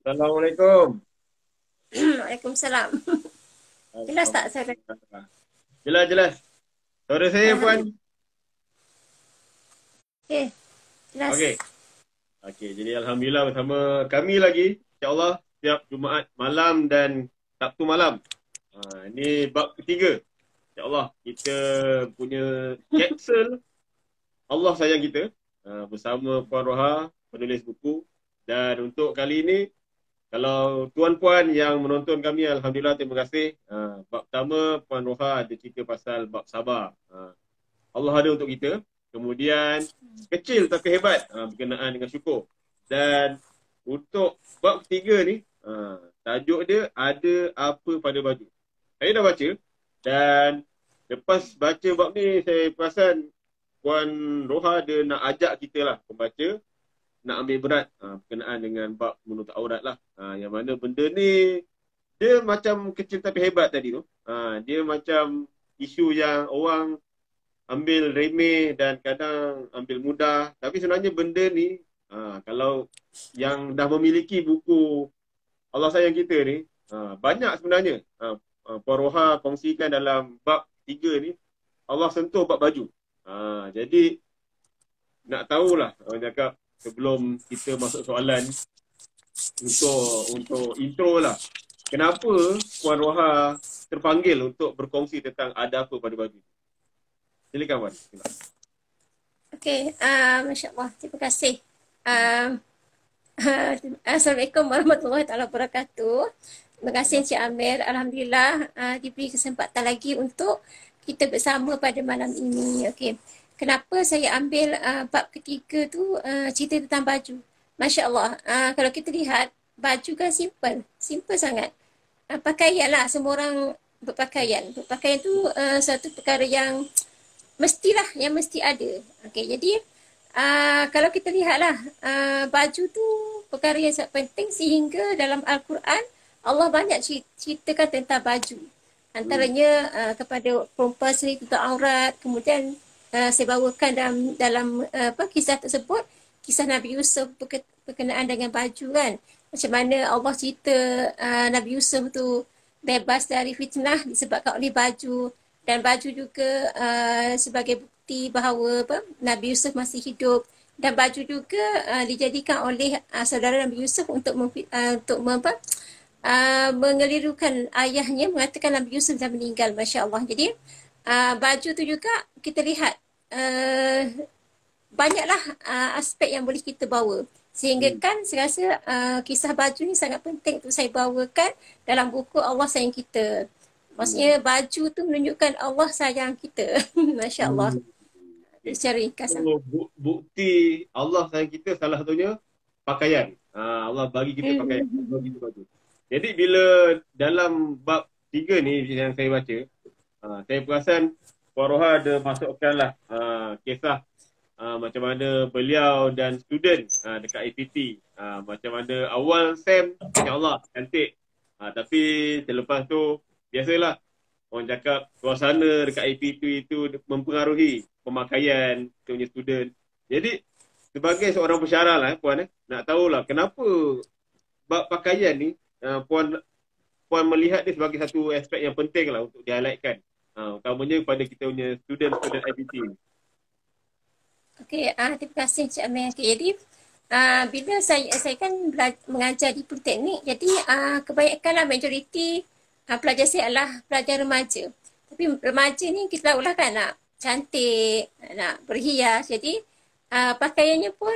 Assalamualaikum. Waalaikumsalam. Jelas tak saya? Alhamdulillah. Jelas, jelas. Suara saya, Puan. Alhamdulillah. Okey, jelas. Okey. Okey, jadi Alhamdulillah bersama kami lagi. InsyaAllah setiap Jumaat malam dan Sabtu malam. Ini bab ketiga. InsyaAllah kita punya kapsul Allah Sayang Kita bersama Puan Roha, penulis buku. Dan untuk kali ini, kalau tuan-puan yang menonton kami, Alhamdulillah terima kasih. Bab pertama, Puan Roha ada cerita pasal bab sabar. Allah ada untuk kita. Kemudian kecil tapi hebat berkenaan dengan syukur. Dan untuk bab ketiga ni, tajuk dia ada apa pada baju. Saya dah baca dan lepas baca bab ni saya perasan Puan Roha dia nak ajak kita lah pembaca nak ambil berat berkenaan dengan bab menutup aurat lah. Yang mana benda ni dia macam kecil tapi hebat tadi tu. Dia macam isu yang orang ambil remeh dan kadang ambil mudah. Tapi sebenarnya benda ni kalau yang dah memiliki buku Allah Sayang Kita ni, banyak sebenarnya. Puan Roha kongsikan dalam bab 3 ni, Allah sentuh bab baju. Jadi nak tahulah orang cakap sebelum kita masuk soalan untuk intro lah. Kenapa Puan Roha terpanggil untuk berkongsi tentang ada apa pada baju? Silakan Puan. Okey, masya-Allah. Terima kasih. Uh, Assalamualaikum warahmatullahi taala wabarakatuh. Terima kasih Encik Amir. Alhamdulillah diberi kesempatan lagi untuk kita bersama pada malam ini. Okey. Kenapa saya ambil bab ketiga tu cerita tentang baju? Masya-Allah. Kalau kita lihat baju kan simple. Simple sangat. Pakaian lah, semua orang berpakaian. Berpakaian tu satu perkara yang mestilah, yang mesti ada. Okey, jadi kalau kita lihatlah baju tu perkara yang sangat penting sehingga dalam Al-Quran Allah banyak ceritakan tentang baju. Antaranya kepada perempuan sendiri tentang aurat. Kemudian saya bawakan dalam kisah tersebut, kisah Nabi Yusuf berkenaan dengan baju kan. Macam mana Allah cerita Nabi Yusuf tu bebas dari fitnah disebabkan oleh baju. Dan baju juga sebagai bukti bahawa Nabi Yusuf masih hidup. Dan baju juga dijadikan oleh saudara Nabi Yusuf untuk mengelirukan ayahnya, mengatakan Nabi Yusuf dah meninggal. Masya Allah. Jadi baju tu juga kita lihat banyaklah aspek yang boleh kita bawa. Sehingga kan saya rasa kisah baju ni sangat penting untuk saya bawakan dalam buku Allah Sayang Kita. Maksudnya baju tu menunjukkan Allah sayang kita. Masya Allah. Okay. Secara ringkas. So, bukti Allah sayang kita salah satunya pakaian. Allah bagi kita pakaian, bagi kita baju. Jadi bila dalam bab 3 ni yang saya baca, saya perasan Puan Roha ada masukkanlah kisah macam mana beliau dan student dekat APT. Macam mana awal SEM, ya Allah, cantik. Tapi selepas tu, biasalah orang cakap suasana dekat APT itu mempengaruhi pemakaian kita punya student. Jadi sebagai seorang pensyarah lah Puan, nak tahulah kenapa bab pakaian ni Puan melihat dia sebagai satu aspek yang penting lah untuk di-highlightkan. Utamanya kepada kita punya student IPT ni. Okey, terima kasih Cik Amir. Okay, jadi bila saya kan mengajar di Politeknik, jadi kebanyakanlah majoriti pelajar saya adalah pelajar remaja. Tapi remaja ni kita tahulah kan nak cantik, nak berhias. Jadi pakaiannya pun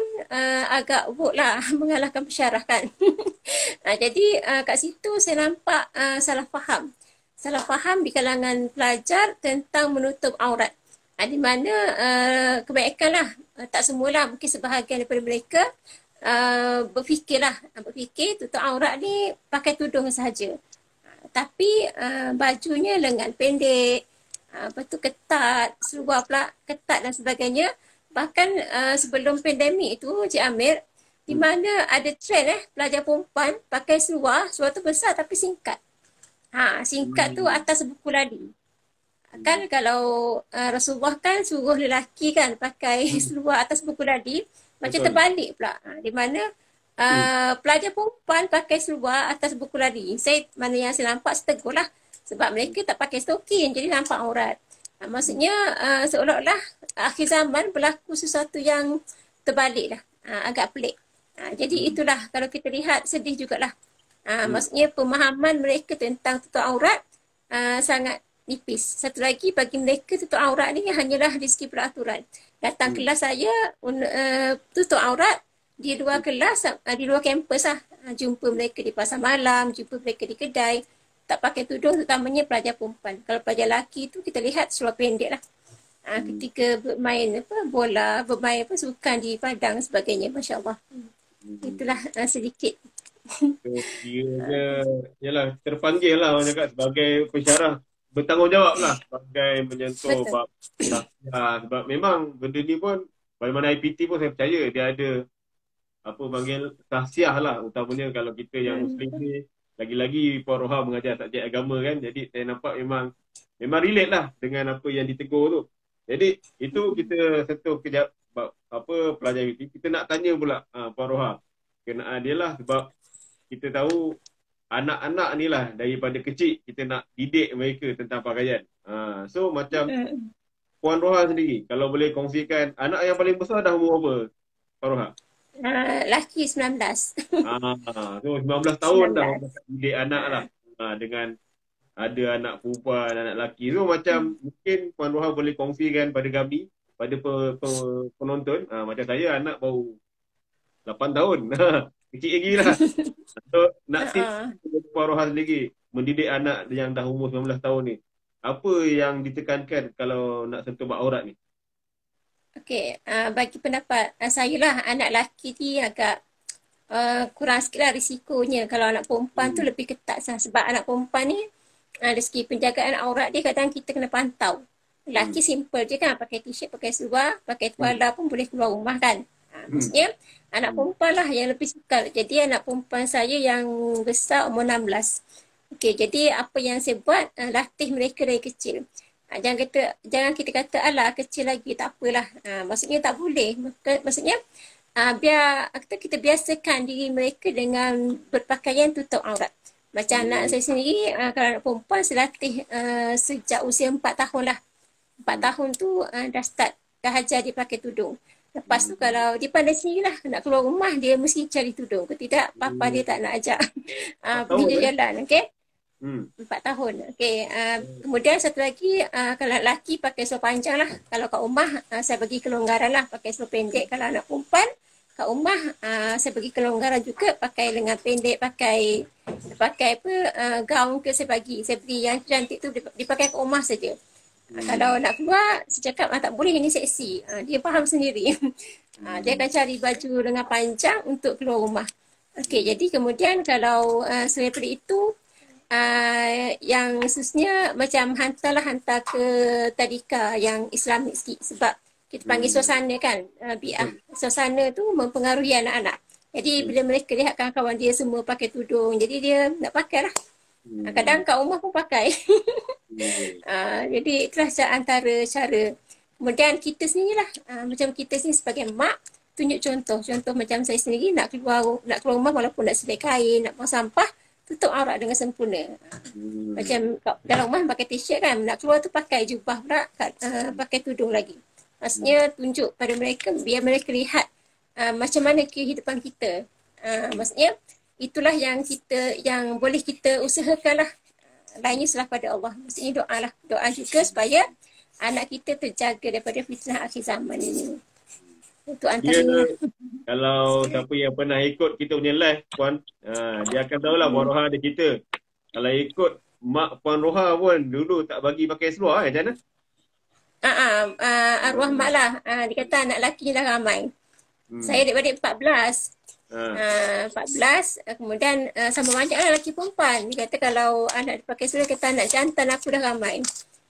agak woke lah mengalahkan pensyarah kan. Jadi kat situ saya nampak salah faham. Salah faham di kalangan pelajar tentang menutup aurat. Di mana kebanyakanlah, tak semualah, mungkin sebahagian daripada mereka berfikir tutup aurat ni pakai tudung sahaja. Tapi bajunya lengan pendek, lepas tu ketat, seluar pula ketat dan sebagainya. Bahkan sebelum pandemik itu, Cik Amir, di mana ada trend pelajar perempuan pakai seluar tu besar tapi singkat. Singkat tu atas buku lali. Kan kalau Rasulullah kan suruh lelaki kan pakai seluar atas buku lali, macam terbalik pula. Di mana pelajar perempuan pakai seluar atas buku lari. Mana yang saya nampak setegur lah. Sebab mereka tak pakai stokin, jadi nampak aurat. Maksudnya seolah-olah akhir zaman berlaku sesuatu yang terbalik lah. Agak pelik. Jadi itulah kalau kita lihat sedih jugalah. Maksudnya pemahaman mereka tentang tutup aurat sangat nipis. Satu lagi bagi mereka tutup aurat ni hanyalah dari segi peraturan. Datang kelas saya tutup aurat di luar kelas, di luar kampus lah. Jumpa mereka di pasar malam, jumpa mereka di kedai. Tak pakai tudung terutamanya pelajar perempuan. Kalau pelajar lelaki tu kita lihat seluar pendek lah. Ketika bermain bola, bermain sukan di padang sebagainya. Masya Allah. Itulah sedikit. Kiranya, yalah, terpanggil lah orang cakap sebagai pensyarah. Bertanggungjawab lah sebagai menyentuh bab tahsiah. Sebab memang benda ni pun, bagaimana IPT pun saya percaya dia ada apa panggil tahsiah lah. Utamanya kalau kita yang Muslim ni, lagi-lagi Puan Roha mengajar subjek agama kan. Jadi saya nampak memang relate lah dengan apa yang ditegur tu. Jadi itu kita sentuh kejap apa pelajar IPT. Kita nak tanya pula Puan Roha kenaan dia lah sebab kita tahu anak-anak ni lah daripada kecil kita nak didik mereka tentang pakaian. So macam Puan Roha sendiri, kalau boleh kongsikan anak yang paling besar dah umur apa Puan Roha? Laki 19. So 19 tahun 19. Dah didik anak lah. Dengan ada anak perempuan, anak lelaki. So macam mungkin Puan Roha boleh kongsikan pada kami, pada penonton. Macam saya anak baru 8 tahun. Kecil lagi lah. So nak tips Puan Roha sendiri mendidik anak yang dah umur 19 tahun ni. Apa yang ditekankan kalau nak sentuh bab aurat ni? Okey, bagi pendapat saya lah, anak lelaki ni agak kurang sikit lah risikonya. Kalau anak perempuan tu lebih ketat lah. Sebab anak perempuan ni dari segi penjagaan aurat dia kadang kita kena pantau. Lelaki simple je kan, pakai t-shirt, pakai seluar, pakai tuala pun boleh keluar rumah kan. Maksudnya anak perempuan lah yang lebih sukar. Jadi anak perempuan saya yang besar umur 16. Okey, jadi apa yang saya buat, latih mereka dari kecil. Jangan kita kata alah kecil lagi tak apalah. Maksudnya tak boleh. Maksudnya biar kita biasakan diri mereka dengan berpakaian tutup aurat. Macam anak saya sendiri, kalau anak perempuan saya latih sejak usia 4 tahun lah. 4 tahun tu dah ajar dia pakai tudung. Lepas tu kalau dia pandai sendiri lah nak keluar rumah dia mesti cari tudung. Kalau tidak papa dia tak nak ajak pergi jalan. Okey. 4 tahun. Okey. Kemudian satu lagi, kalau lelaki pakai seluar panjang lah. Kalau kat rumah saya bagi kelonggaran lah pakai seluar pendek. Kalau anak perempuan kat rumah saya bagi kelonggaran juga pakai lengan pendek, pakai apa gaun ke saya bagi. Saya beri yang cantik tu dipakai kat rumah saja. Kalau nak keluar saya cakap tak boleh, ini seksi. Dia faham sendiri. Dia akan cari baju lengan panjang untuk keluar rumah. Okey, jadi kemudian kalau selain daripada itu yang khususnya macam hantar ke tadika yang Islamik sikit sebab kita panggil suasana kan, bi'ah. Suasana tu mempengaruhi anak-anak. Jadi bila mereka lihat kawan-kawan dia semua pakai tudung, jadi dia nak pakai lah. Kadang kat rumah pun pakai. Jadi itulah antara cara. Kemudian kita sendirilah, macam kita sendiri sebagai mak, tunjuk contoh. Contoh macam saya sendiri nak keluar rumah walaupun nak selai kain, nak buang sampah, tutup aurat dengan sempurna. Macam dalam rumah pakai t-shirt kan, nak keluar tu pakai jubah pula, pakai tudung lagi. Maksudnya tunjuk pada mereka, biar mereka lihat macam mana kehidupan kita. Maksudnya itulah yang boleh kita usahakan lah. Lainnya salah pada Allah. Maksudnya doa lah. Doa juga supaya anak kita terjaga daripada fitnah akhir zaman ini. Itu antaranya. Kalau siapa yang pernah ikut kita punya live, Puan, dia akan tahulah Puan Roha ada cerita. Kalau ikut mak Puan Roha pun dulu tak bagi pakai seluar macam mana? Arwah mak lah. Dia kata anak lelaki dah ramai. Saya adik-adik 14. 14, kemudian sama banyak lah lelaki perempuan. Dia kata kalau anak pakai seluar, kata anak jantan aku dah ramai.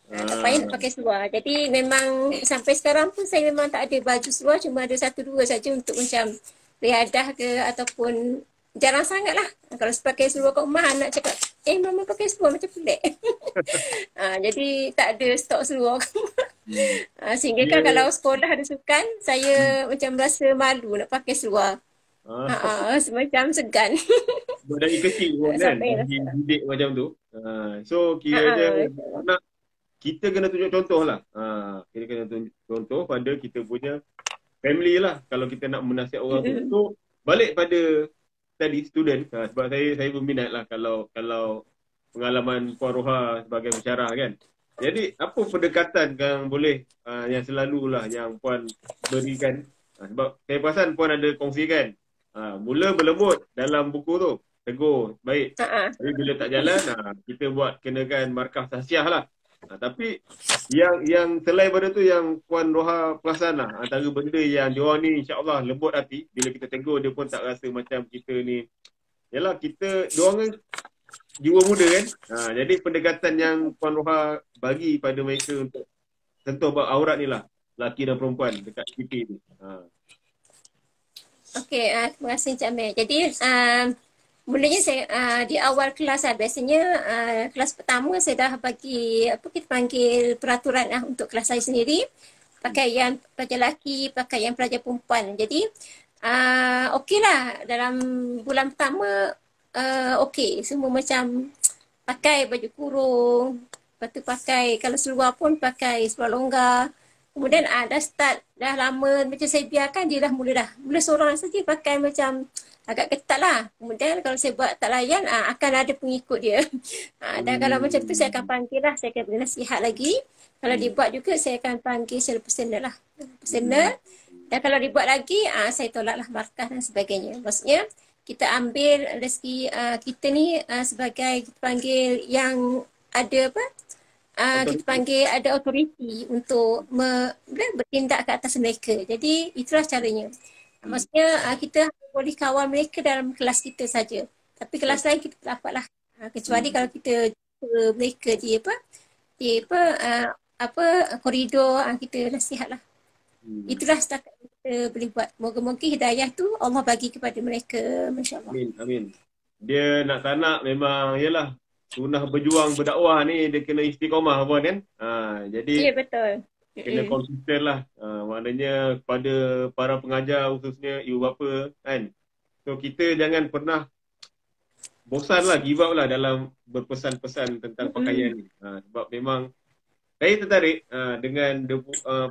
Tak payah nak pakai seluar. Jadi memang sampai sekarang pun saya memang tak ada baju seluar, cuma ada 1-2 saja untuk macam riadah ke ataupun jarang sangat lah. Kalau pakai seluar kat rumah anak cakap, mama pakai seluar macam pelik. Jadi tak ada stok seluar. Sehingga kan kalau sekolah ada sukan, saya macam rasa malu nak pakai seluar. Semacam segan. Dari kecil pun Tak kan, sampai dah rasa. dididik macam tu. So kiranya anak kita kena tunjuk contoh lah. Kita kena tunjuk contoh pada kita punya family lah. Kalau kita nak menasihat orang tu. So balik pada tadi student. Sebab saya berminat lah kalau pengalaman Puan Roha sebagai pensyarah kan. Jadi apa pendekatan yang boleh yang selalulah yang Puan berikan. Sebab saya perasan Puan ada kongsikan. Mula berlembut dalam buku tu. Tegur, baik. Tapi bila tak jalan, kita buat kenakan markah tahsiah lah. Tapi yang selain pada tu yang Puan Roha perasan lah. Antara benda yang diorang ni insyaAllah lembut hati. Bila kita tegur dia pun tak rasa macam kita ni. Yalah kita, diorang kan jiwa muda kan. Jadi pendekatan yang Puan Roha bagi pada mereka untuk sentuh bab aurat ni lah. Lelaki dan perempuan dekat CP ni. Okey, terima kasih Encik Amir. Jadi, mulanya saya di awal kelas biasanya kelas pertama saya dah bagi apa kita panggil peraturan untuk kelas saya sendiri. Pakaian pelajar lelaki, pakaian pelajar perempuan. Jadi, okeylah dalam bulan pertama okey, semua macam pakai baju kurung, lepas tu pakai kalau seluar pun pakai seluar longgar. Kemudian dah start, dah lama macam saya biarkan dia dah mula seorang saja pakai macam agak ketat lah. Kemudian kalau saya buat tak layan, akan ada pengikut dia. Dan kalau macam tu saya akan panggil lah, saya akan beri nasihat lagi. Kalau dibuat juga saya akan panggil secara personal lah. Personal. Dan kalau dibuat lagi, saya tolaklah markah dan sebagainya. Maksudnya, kita ambil rezeki kita ni sebagai kita panggil yang ada apa? Kita panggil ada authority untuk bertindak ke atas mereka. Jadi itulah caranya. Maksudnya kita boleh kawal mereka dalam kelas kita saja. Tapi kelas lain kita tak dapat lah. Kecuali kalau kita mereka di koridor kita nasihat lah. Itulah setakat kita boleh buat. Moga-moga hidayah tu Allah bagi kepada mereka. Masya Allah. Amin, amin. Dia nak tak nak memang yalah. Sunnah berjuang berdakwah ni dia kena istiqamah pun kan. Jadi ya, betul. Kena konsisten lah. Maknanya kepada para pengajar khususnya ibu bapa kan. So kita jangan pernah bosan lah, give up lah dalam berpesan-pesan tentang pakaian ni. Sebab memang saya tertarik dengan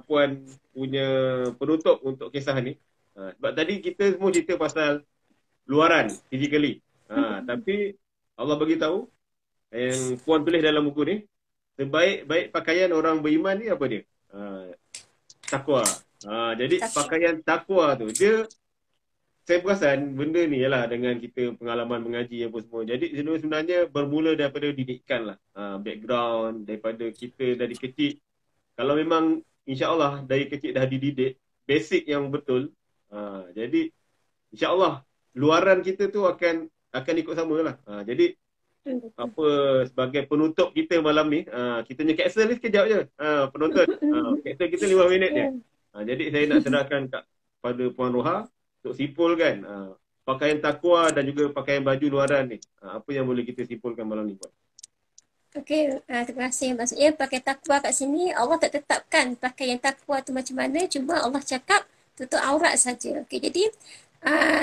Puan punya penutup untuk kisah ni. Sebab tadi kita semua cerita pasal luaran, physically. Tapi Allah bagi tahu yang Puan tulis dalam buku ni, sebaik-baik pakaian orang beriman ni apa dia? Takwa. Jadi pakaian takwa tu dia, saya perasan benda ni ialah dengan kita pengalaman mengaji apa semua. Jadi sebenarnya bermula daripada didikan lah. Background daripada kita dari kecil. Kalau memang insya-Allah dari kecil dah dididik basic yang betul. Jadi insya-Allah luaran kita tu akan ikut sama lah. Jadi apa sebagai penutup kita malam ni, kita punya cancel ni sekejap je penonton, cancel kita 5 minit je. Jadi saya nak serahkan pada Puan Roha untuk simpulkan pakaian takwa dan juga pakaian baju luaran ni, apa yang boleh kita simpulkan malam ni Puan? Okey, terima kasih. Maksudnya pakai takwa kat sini Allah tak tetapkan pakaian takwa tu macam mana, cuma Allah cakap tutup aurat saja. Okey, jadi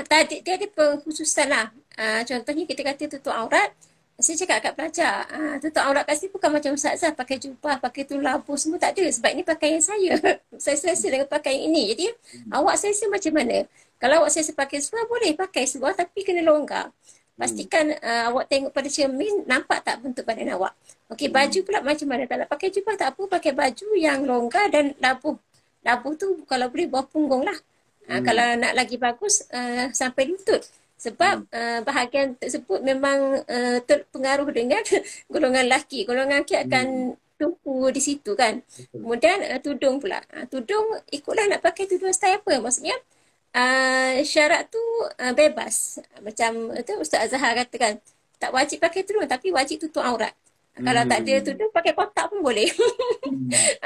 tadi dia ada pengkhususan lah. Contohnya kita kata tutup aurat, saya cakap kat pelajar, tutup aurat kat sini bukan macam ustazah pakai jubah, pakai tu labuh semua, tak ada. Sebab ini pakaian saya. Saya selesa dengan pakaian ini. Jadi awak selesa macam mana? Kalau awak selesa pakai seluar, boleh pakai seluar tapi kena longgar. Pastikan awak tengok pada cermin, nampak tak bentuk badan awak. Okey, baju pula macam mana? Tak nak pakai jubah tak apa, pakai baju yang longgar dan labuh. Labuh tu kalau boleh bawah punggung lah. Kalau nak lagi bagus, sampai lutut. Sebab bahagian tersebut memang terpengaruh dengan golongan lelaki. Golongan lelaki akan tumpu di situ kan. Kemudian tudung pula. Tudung ikutlah nak pakai tudung style apa. Maksudnya syarat tu bebas. Macam tu Ustaz Azhar katakan, tak wajib pakai tudung tapi wajib tutup aurat. Kalau tak ada tudung, pakai kotak pun boleh.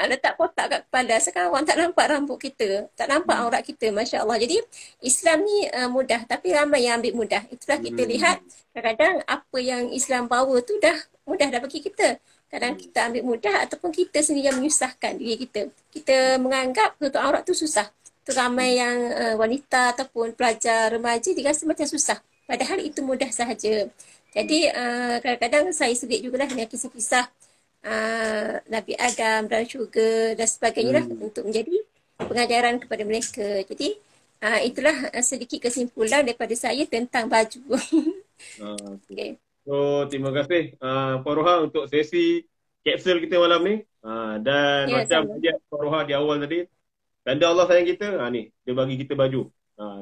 Letak kotak kat kepala. Sekarang orang tak nampak rambut kita. Tak nampak aurat kita. Masya Allah. Jadi Islam ni mudah. Tapi ramai yang ambil mudah. Itulah kita lihat. Kadang-kadang apa yang Islam bawa tu dah mudah dah bagi kita. Kadang kita ambil mudah ataupun kita sendiri yang menyusahkan diri kita. Kita menganggap tutup aurat tu susah. tu ramai yang wanita ataupun pelajar remaja dia rasa macam susah. Padahal itu mudah sahaja. Jadi kadang-kadang saya selit jugalah dengan kisah-kisah Nabi Adam dan syurga dan sebagainya lah untuk menjadi pengajaran kepada mereka. Jadi itulah sedikit kesimpulan daripada saya tentang baju. Okay. So terima kasih Puan Roha untuk sesi kapsul kita malam ni. Dan macam Puan Roha di awal tadi, tanda Allah sayang kita, ni dia bagi kita baju.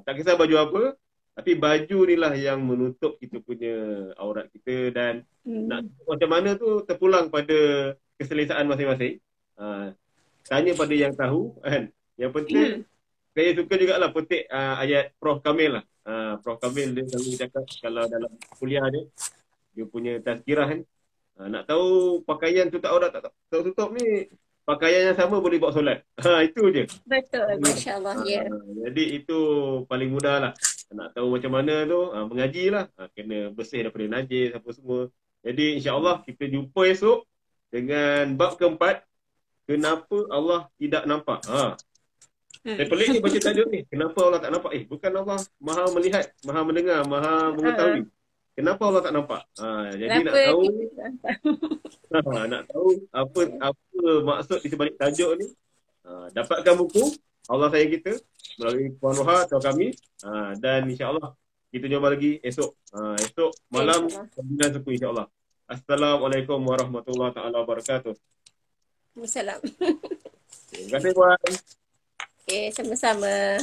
Tak kisah baju apa, tapi baju ni lah yang menutup kita punya aurat kita, dan nak macam mana tu terpulang pada keselesaan masing-masing. Tanya pada yang tahu kan. Yang penting saya suka jugalah petik ayat Prof Kamil lah. Prof Kamil dia selalu cakap kalau dalam kuliah dia punya tazkirah kan. Nak tahu pakaian tutup aurat tak tutup ni, pakaian yang sama boleh buat solat. Itu je. Betul, masya-Allah. Ya. Jadi itu paling mudah lah. Nak tahu macam mana tu, mengajilah. Kena bersih daripada najis apa semua. Jadi insya-Allah kita jumpa esok dengan bab keempat, kenapa Allah tidak nampak. Saya pelik ni baca tajuk ni. Kenapa Allah tak nampak? Bukan Allah Maha melihat, Maha mendengar, Maha mengetahui. Kenapa Allah tak nampak? Jadi nak tahu nak tahu apa maksud di sebalik tajuk ni. Dapatkan buku Allah Sayang Kita melalui Puan Roha atau kami. Dan insya-Allah kita jumpa lagi esok. Esok malam 9.10 insya-Allah. Assalamualaikum warahmatullahi taala wabarakatuh. Wassalam. Terima kasih Puan. Okey, sama-sama.